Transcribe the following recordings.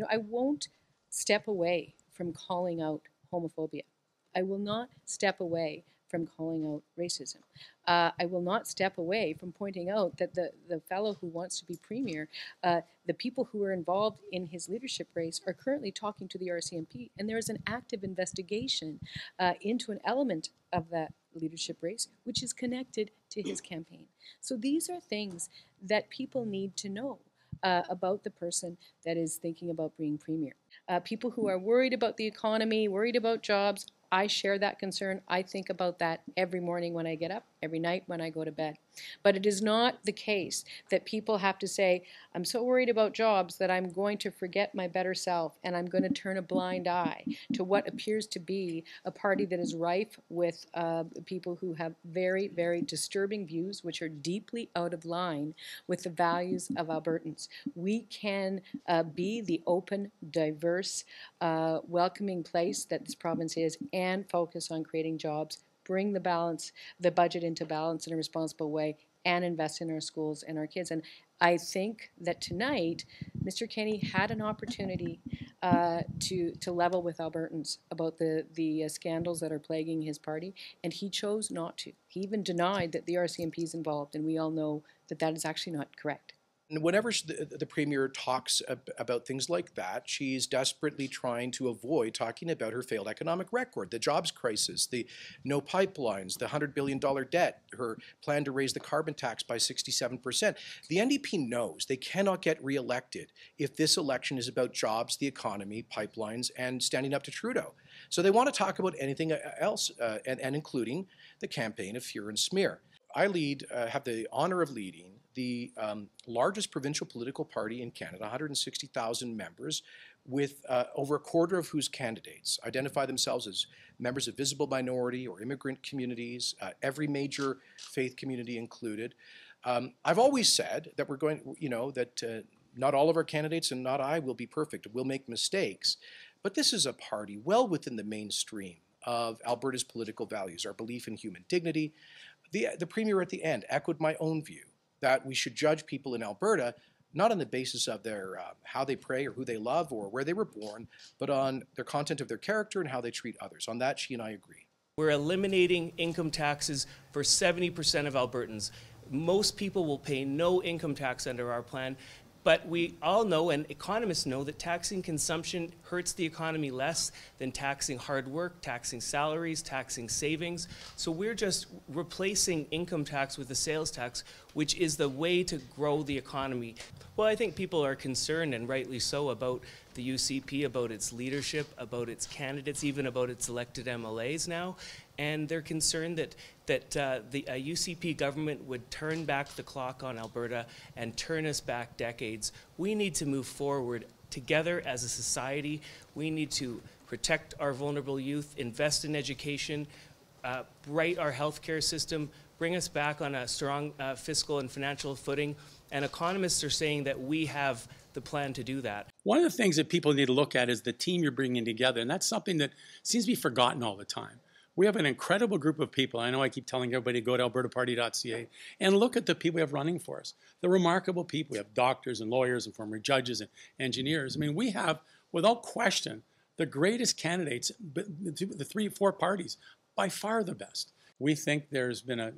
I won't step away from calling out homophobia. I will not step away from calling out racism. I will not step away from pointing out that the fellow who wants to be premier, the people who are involved in his leadership race are currently talking to the RCMP, and there is an active investigation into an element of that leadership race, which is connected to his campaign. So these are things that people need to know about the person that is thinking about being premier. People who are worried about the economy, worried about jobs, I share that concern. I think about that every morning when I get up, every night when I go to bed. But it is not the case that people have to say, I'm so worried about jobs that I'm going to forget my better self and I'm going to turn a blind eye to what appears to be a party that is rife with people who have very, very disturbing views, which are deeply out of line with the values of Albertans. We can be the open, diverse, welcoming place that this province is and focus on creating jobs, bring the budget into balance in a responsible way, and invest in our schools and our kids. And I think that tonight, Mr. Kenney had an opportunity to level with Albertans about the scandals that are plaguing his party, and he chose not to. He even denied that the RCMP is involved, and we all know that that is actually not correct. And whenever the Premier talks about things like that, she's desperately trying to avoid talking about her failed economic record, the jobs crisis, the no pipelines, the $100 billion debt, her plan to raise the carbon tax by 67%. The NDP knows they cannot get reelected if this election is about jobs, the economy, pipelines, and standing up to Trudeau. So they want to talk about anything else, and including the campaign of fear and smear. I have the honor of leading the largest provincial political party in Canada, 160,000 members, with over a quarter of whose candidates identify themselves as members of visible minority or immigrant communities, every major faith community included. I've always said that we're going, that not all of our candidates and not I will be perfect. We'll make mistakes. But this is a party well within the mainstream of Alberta's political values, our belief in human dignity. The Premier at the end echoed my own view that we should judge people in Alberta not on the basis of their how they pray or who they love or where they were born, but on their content of their character and how they treat others. On that, she and I agree. We're eliminating income taxes for 70% of Albertans. Most people will pay no income tax under our plan. But we all know, and economists know, that taxing consumption hurts the economy less than taxing hard work, taxing salaries, taxing savings. So we're just replacing income tax with a sales tax, which is the way to grow the economy. Well, I think people are concerned, and rightly so, about the UCP, about its leadership, about its candidates, even about its elected MLAs now. And they're concerned that the UCP government would turn back the clock on Alberta and turn us back decades. We need to move forward together as a society. We need to protect our vulnerable youth, invest in education, right our healthcare system, bring us back on a strong fiscal and financial footing. And economists are saying that we have the plan to do that. One of the things that people need to look at is the team you're bringing together, and that's something that seems to be forgotten all the time. We have an incredible group of people. I know I keep telling everybody to go to albertaparty.ca and look at the people we have running for us. The remarkable people. We have doctors and lawyers and former judges and engineers. I mean, we have, without question, the greatest candidates, the 3-4 parties, by far the best. We think there's been a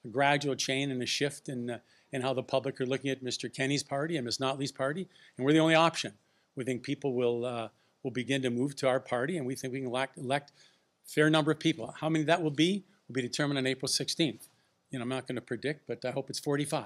gradual change and a shift in how the public are looking at Mr. Kenney's party and Ms. Notley's party, and we're the only option. We think people will begin to move to our party, and we think we can elect fair number of people. How many that will be determined on April 16th. I'm not going to predict, but I hope it's 45.